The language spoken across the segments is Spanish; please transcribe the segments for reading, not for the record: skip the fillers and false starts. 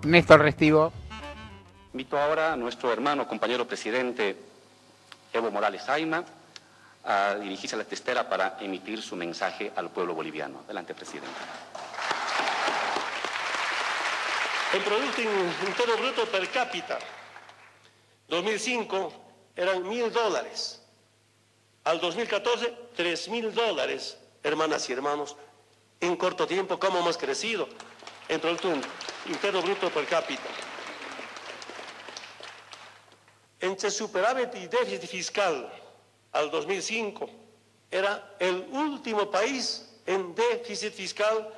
Néstor Restivo. Invito ahora a nuestro hermano, compañero presidente Evo Morales Ayma a dirigirse a la testera para emitir su mensaje al pueblo boliviano. Adelante, presidente. El Producto Interno Bruto per cápita 2005 eran $1.000. Al 2014, $3.000, hermanas y hermanos. En corto tiempo, ¿cómo hemos crecido en Producto Interno Bruto per cápita? Entre superávit y déficit fiscal al 2005 era el último país en déficit fiscal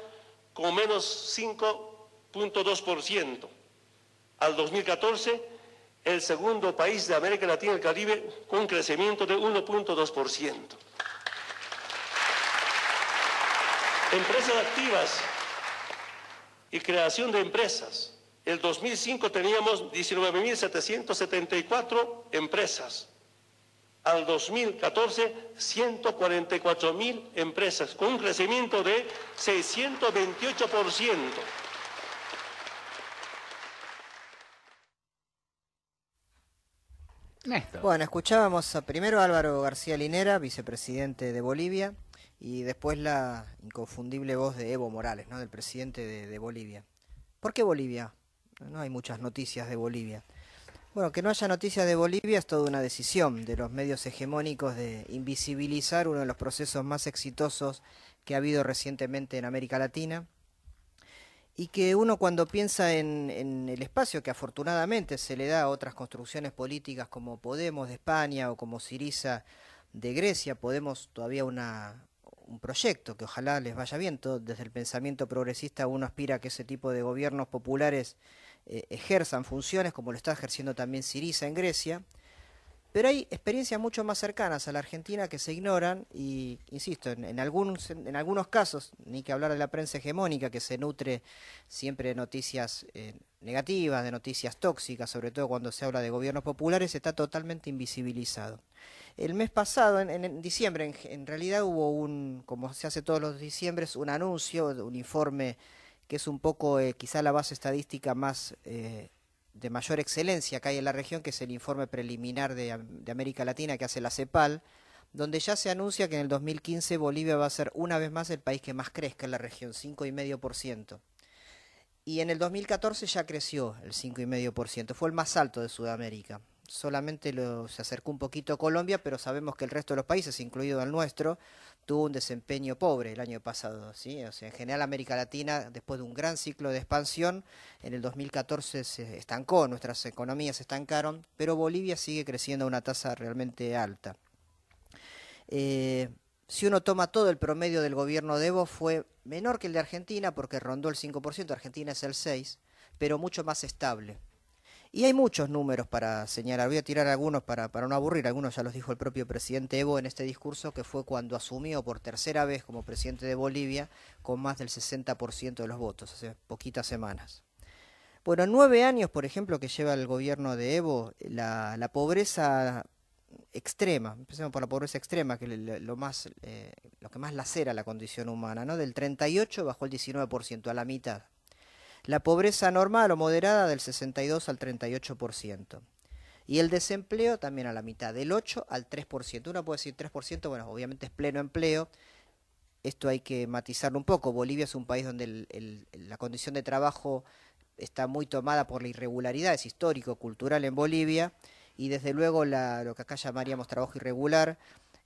con menos 5.2%. Al 2014, el segundo país de América Latina y el Caribe con un crecimiento de 1.2%. Empresas activas y creación de empresas. El 2005 teníamos 19.774 empresas. Al 2014, 144.000 empresas, con un crecimiento de 628%. Néstor. Bueno, escuchábamos primero a Álvaro García Linera, vicepresidente de Bolivia, y después la inconfundible voz de Evo Morales, ¿no?, del presidente de Bolivia. ¿Por qué Bolivia? No hay muchas noticias de Bolivia. Bueno, que no haya noticias de Bolivia es toda una decisión de los medios hegemónicos de invisibilizar uno de los procesos más exitosos que ha habido recientemente en América Latina, y que uno cuando piensa en el espacio que afortunadamente se le da a otras construcciones políticas como Podemos de España o como Syriza de Grecia, Podemos todavía un proyecto que ojalá les vaya bien. Desde el pensamiento progresista uno aspira a que ese tipo de gobiernos populares ejerzan funciones como lo está ejerciendo también Syriza en Grecia, pero hay experiencias mucho más cercanas a la Argentina que se ignoran y, insisto, en algunos casos, ni que hablar de la prensa hegemónica que se nutre siempre de noticias negativas, de noticias tóxicas, sobre todo cuando se habla de gobiernos populares, está totalmente invisibilizado. El mes pasado, en diciembre, en realidad hubo como se hace todos los diciembres, un anuncio, un informe que es un poco quizá la base estadística más de mayor excelencia que hay en la región, que es el informe preliminar de América Latina que hace la CEPAL, donde ya se anuncia que en el 2015 Bolivia va a ser una vez más el país que más crezca en la región, 5,5%. Y en el 2014 ya creció el 5,5%, fue el más alto de Sudamérica. Solamente se acercó un poquito a Colombia, pero sabemos que el resto de los países, incluido el nuestro, tuvo un desempeño pobre el año pasado, ¿sí? O sea, en general América Latina, después de un gran ciclo de expansión, en el 2014 se estancó, nuestras economías se estancaron, pero Bolivia sigue creciendo a una tasa realmente alta. Si uno toma todo el promedio del gobierno de Evo, fue menor que el de Argentina, porque rondó el 5%, Argentina es el 6%, pero mucho más estable. Y hay muchos números para señalar, voy a tirar algunos para no aburrir, algunos ya los dijo el propio presidente Evo en este discurso, que fue cuando asumió por tercera vez como presidente de Bolivia con más del 60% de los votos, hace poquitas semanas. Bueno, en 9 años, por ejemplo, que lleva el gobierno de Evo, la pobreza extrema, empecemos por la pobreza extrema, que es lo que más lacera la condición humana, ¿no? Del 38 bajó el 19%, a la mitad. La pobreza normal o moderada del 62 al 38%. Y el desempleo también a la mitad, del 8 al 3%. Uno puede decir 3%, bueno, obviamente es pleno empleo. Esto hay que matizarlo un poco. Bolivia es un país donde la condición de trabajo está muy tomada por la irregularidad, es histórico, cultural en Bolivia, y desde luego lo que acá llamaríamos trabajo irregular,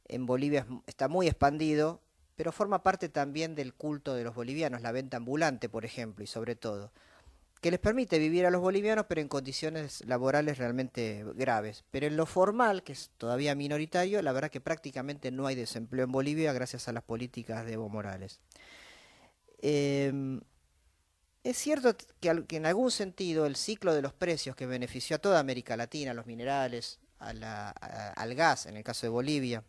en Bolivia está muy expandido, pero forma parte también del culto de los bolivianos, la venta ambulante, por ejemplo, y sobre todo, que les permite vivir a los bolivianos, pero en condiciones laborales realmente graves. Pero en lo formal, que es todavía minoritario, la verdad que prácticamente no hay desempleo en Bolivia gracias a las políticas de Evo Morales. Es cierto que en algún sentido el ciclo de los precios que benefició a toda América Latina, a los minerales, al gas, en el caso de Bolivia,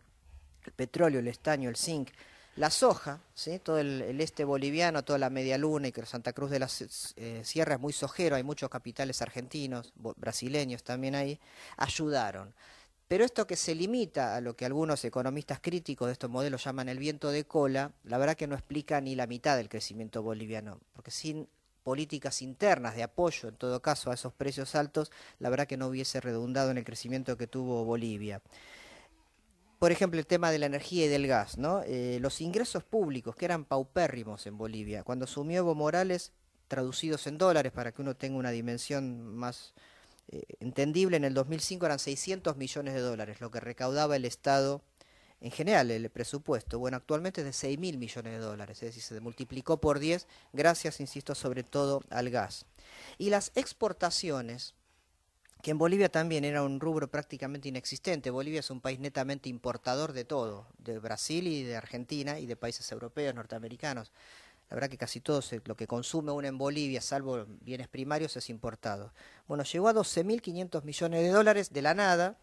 el petróleo, el estaño, el zinc, la soja, ¿sí? Todo el este boliviano, toda la Media Luna y que Santa Cruz de las Sierras es muy sojero, hay muchos capitales argentinos, brasileños también ahí, ayudaron. Pero esto que se limita a lo que algunos economistas críticos de estos modelos llaman el viento de cola, la verdad que no explica ni la mitad del crecimiento boliviano, porque sin políticas internas de apoyo, en todo caso, a esos precios altos, la verdad que no hubiese redundado en el crecimiento que tuvo Bolivia. Por ejemplo, el tema de la energía y del gas, ¿no? Los ingresos públicos, que eran paupérrimos en Bolivia, cuando asumió Evo Morales, traducidos en dólares, para que uno tenga una dimensión más entendible, en el 2005 eran 600 millones de dólares, lo que recaudaba el Estado en general, el presupuesto. Bueno, actualmente es de 6.000 millones de dólares, es decir, se multiplicó por 10, gracias, insisto, sobre todo al gas. Y las exportaciones, que en Bolivia también era un rubro prácticamente inexistente. Bolivia es un país netamente importador de todo, de Brasil y de Argentina y de países europeos, norteamericanos. La verdad que casi todo lo que consume uno en Bolivia, salvo bienes primarios, es importado. Bueno, llegó a 12.500 millones de dólares de la nada,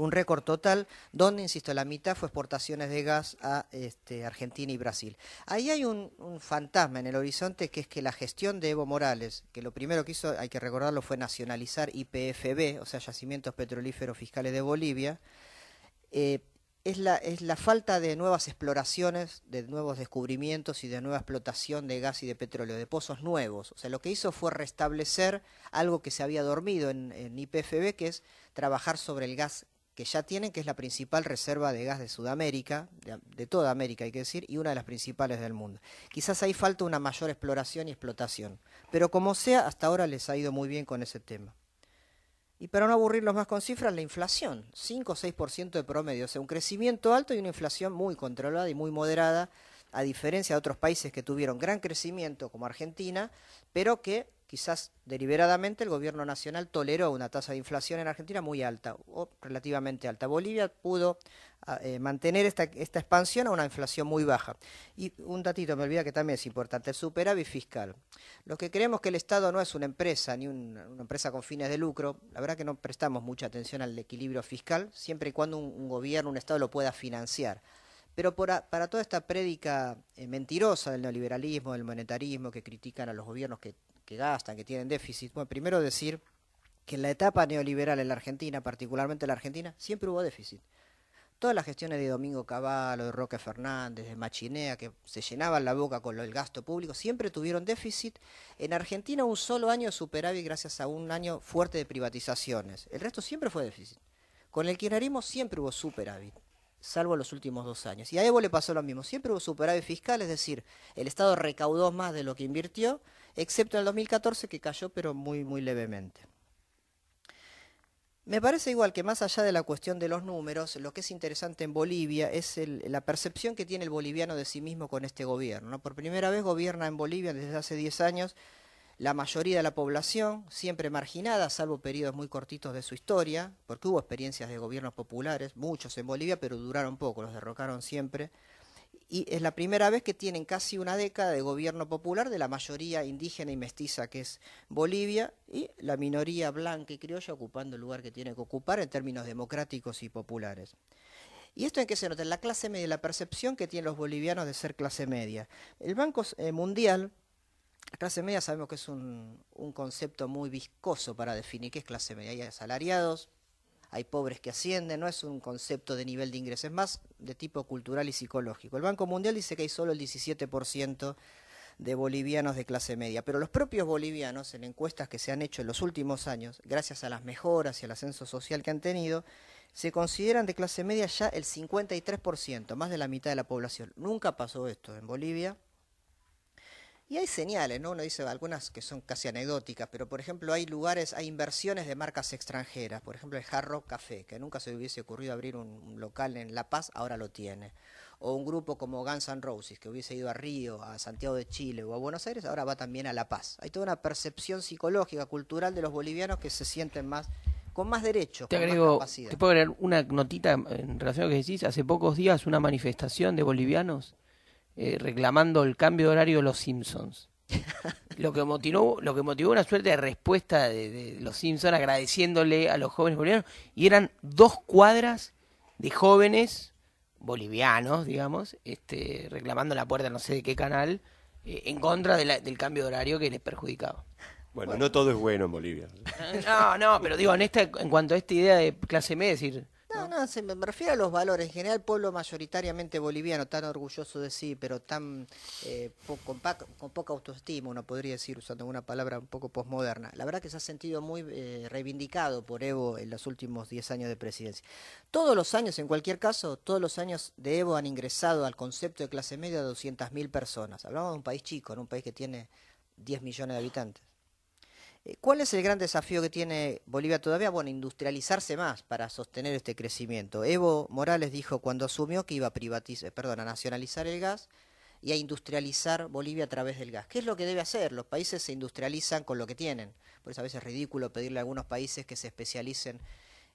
un récord total, donde, insisto, la mitad fue exportaciones de gas a Argentina y Brasil. Ahí hay un fantasma en el horizonte, que es que la gestión de Evo Morales, que lo primero que hizo, hay que recordarlo, fue nacionalizar YPFB, o sea, Yacimientos Petrolíferos Fiscales de Bolivia, es la falta de nuevas exploraciones, de nuevos descubrimientos y de nueva explotación de gas y de petróleo, de pozos nuevos. O sea, lo que hizo fue restablecer algo que se había dormido en YPFB, que es trabajar sobre el gas que ya tienen, que es la principal reserva de gas de Sudamérica, de toda América hay que decir, y una de las principales del mundo. Quizás ahí falta una mayor exploración y explotación, pero como sea, hasta ahora les ha ido muy bien con ese tema. Y para no aburrirlos más con cifras, la inflación, 5 o 6% de promedio, o sea, un crecimiento alto y una inflación muy controlada y muy moderada, a diferencia de otros países que tuvieron gran crecimiento, como Argentina, pero que quizás deliberadamente el gobierno nacional toleró una tasa de inflación en Argentina muy alta, o relativamente alta. Bolivia pudo mantener esta expansión a una inflación muy baja. Y un datito, me olvida que también es importante, el superávit fiscal. Los que creemos que el Estado no es una empresa, ni una empresa con fines de lucro, la verdad que no prestamos mucha atención al equilibrio fiscal, siempre y cuando un gobierno, un Estado lo pueda financiar. Pero para toda esta prédica mentirosa del neoliberalismo, del monetarismo, que critican a los gobiernos que gastan, que tienen déficit, bueno, primero decir que en la etapa neoliberal en la Argentina, particularmente en la Argentina, siempre hubo déficit. Todas las gestiones de Domingo Cavallo, de Roque Fernández, de Machinea, que se llenaban la boca con el gasto público, siempre tuvieron déficit. En Argentina un solo año de superávit gracias a un año fuerte de privatizaciones. El resto siempre fue déficit. Con el kirchnerismo siempre hubo superávit, salvo los últimos 2 años. Y a Evo le pasó lo mismo, siempre hubo superávit fiscal, es decir, el Estado recaudó más de lo que invirtió, excepto en el 2014 que cayó, pero muy, muy levemente. Me parece igual que más allá de la cuestión de los números, lo que es interesante en Bolivia es la percepción que tiene el boliviano de sí mismo con este gobierno, ¿no? Por primera vez gobierna en Bolivia desde hace 10 años la mayoría de la población, siempre marginada, salvo periodos muy cortitos de su historia, porque hubo experiencias de gobiernos populares, muchos en Bolivia, pero duraron poco, los derrocaron siempre. Y es la primera vez que tienen casi una década de gobierno popular de la mayoría indígena y mestiza que es Bolivia, y la minoría blanca y criolla ocupando el lugar que tiene que ocupar en términos democráticos y populares. ¿Y esto en qué se nota? En la clase media, la percepción que tienen los bolivianos de ser clase media. El Banco Mundial, la clase media sabemos que es un concepto muy viscoso para definir qué es clase media. Hay asalariados, hay pobres que ascienden, no es un concepto de nivel de ingresos, es más de tipo cultural y psicológico. El Banco Mundial dice que hay solo el 17% de bolivianos de clase media, pero los propios bolivianos, en encuestas que se han hecho en los últimos años, gracias a las mejoras y al ascenso social que han tenido, se consideran de clase media ya el 53%, más de la mitad de la población. Nunca pasó esto en Bolivia. Y hay señales, ¿no? Uno dice algunas que son casi anecdóticas, pero por ejemplo hay lugares, hay inversiones de marcas extranjeras, por ejemplo el Hard Rock Café, que nunca se le hubiese ocurrido abrir un local en La Paz, ahora lo tiene. O un grupo como Guns N' Roses, que hubiese ido a Río, a Santiago de Chile o a Buenos Aires, ahora va también a La Paz. Hay toda una percepción psicológica, cultural de los bolivianos que se sienten más, con más derechos, con más capacidad. Te puedo agregar una notita en relación a lo que decís. Hace pocos días una manifestación de bolivianos reclamando el cambio de horario de los Simpsons. Lo que motivó una suerte de respuesta de los Simpsons agradeciéndole a los jóvenes bolivianos, y eran 2 cuadras de jóvenes bolivianos, digamos, reclamando en la puerta no sé de qué canal, en contra del cambio de horario que les perjudicaba. Bueno, no todo es bueno en Bolivia. No, pero digo, en cuanto a esta idea de clase media, es decir, No, me refiero a los valores. En general, el pueblo mayoritariamente boliviano, tan orgulloso de sí, pero tan con poca autoestima, uno podría decir, usando una palabra un poco posmoderna. La verdad que se ha sentido muy reivindicado por Evo en los últimos 10 años de presidencia. Todos los años, en cualquier caso, todos los años de Evo han ingresado al concepto de clase media 200.000 personas. Hablamos de un país chico, en un país que tiene 10 millones de habitantes. ¿Cuál es el gran desafío que tiene Bolivia todavía? Bueno, industrializarse más para sostener este crecimiento. Evo Morales dijo cuando asumió que iba a nacionalizar el gas y a industrializar Bolivia a través del gas. ¿Qué es lo que debe hacer? Los países se industrializan con lo que tienen. Por eso a veces es ridículo pedirle a algunos países que se especialicen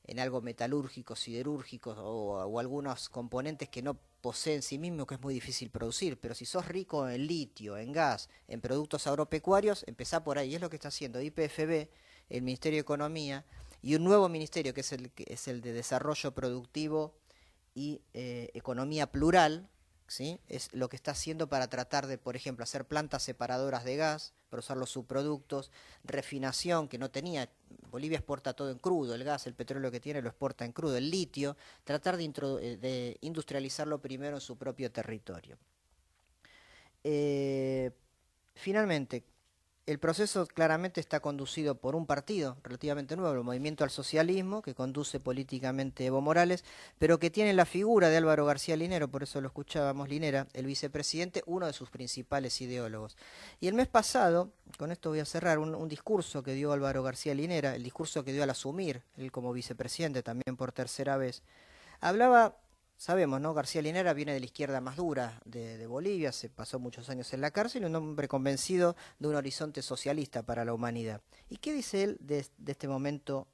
en algo metalúrgico, siderúrgico o algunos componentes que no poseen en sí mismos, que es muy difícil producir. Pero si sos rico en litio, en gas, en productos agropecuarios, empezá por ahí. Y es lo que está haciendo YPFB, el Ministerio de Economía, y un nuevo ministerio que es el de Desarrollo Productivo y Economía Plural, ¿sí? Es lo que está haciendo para tratar de, por ejemplo, hacer plantas separadoras de gas, para usar los subproductos, refinación que no tenía. Bolivia exporta todo en crudo, el gas, el petróleo que tiene lo exporta en crudo, el litio, tratar de industrializarlo primero en su propio territorio. Finalmente, el proceso claramente está conducido por un partido relativamente nuevo, el Movimiento al Socialismo, que conduce políticamente Evo Morales, pero que tiene la figura de Álvaro García Linera, por eso lo escuchábamos, Linera, el vicepresidente, uno de sus principales ideólogos. Y el mes pasado, con esto voy a cerrar, un discurso que dio Álvaro García Linera, el discurso que dio al asumir, él como vicepresidente también por tercera vez, hablaba. Sabemos, ¿no? García Linera viene de la izquierda más dura de Bolivia, se pasó muchos años en la cárcel, un hombre convencido de un horizonte socialista para la humanidad. ¿Y qué dice él de este momento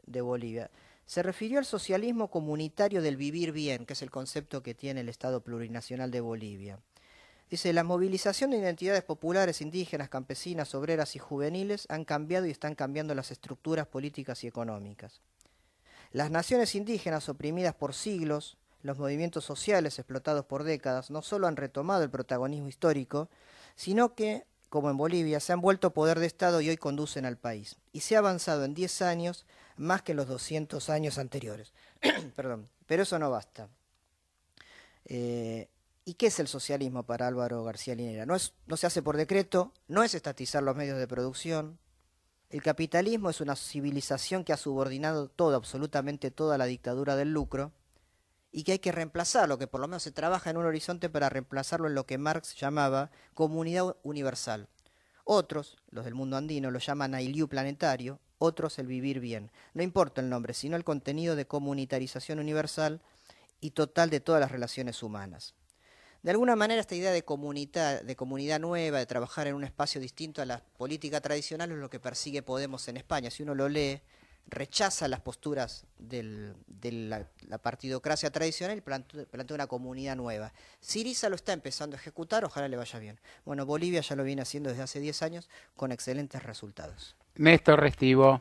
de Bolivia? Se refirió al socialismo comunitario del vivir bien, que es el concepto que tiene el Estado plurinacional de Bolivia. Dice, la movilización de identidades populares, indígenas, campesinas, obreras y juveniles han cambiado y están cambiando las estructuras políticas y económicas. Las naciones indígenas oprimidas por siglos, los movimientos sociales explotados por décadas no solo han retomado el protagonismo histórico, sino que, como en Bolivia, se han vuelto poder de Estado y hoy conducen al país. Y se ha avanzado en 10 años más que en los 200 años anteriores. Perdón, pero eso no basta. ¿Y qué es el socialismo para Álvaro García Linera? No se hace por decreto, no es estatizar los medios de producción. El capitalismo es una civilización que ha subordinado absolutamente toda la dictadura del lucro, y que hay que reemplazarlo, que por lo menos se trabaja en un horizonte para reemplazarlo en lo que Marx llamaba comunidad universal. Otros, los del mundo andino, lo llaman ailiu planetario, otros el vivir bien. No importa el nombre, sino el contenido de comunitarización universal y total de todas las relaciones humanas. De alguna manera esta idea de comunidad nueva, de trabajar en un espacio distinto a la política tradicional es lo que persigue Podemos en España. Si uno lo lee, rechaza las posturas de la partidocracia tradicional y plantea una comunidad nueva. Syriza lo está empezando a ejecutar, ojalá le vaya bien. Bueno, Bolivia ya lo viene haciendo desde hace 10 años con excelentes resultados. Néstor Restivo.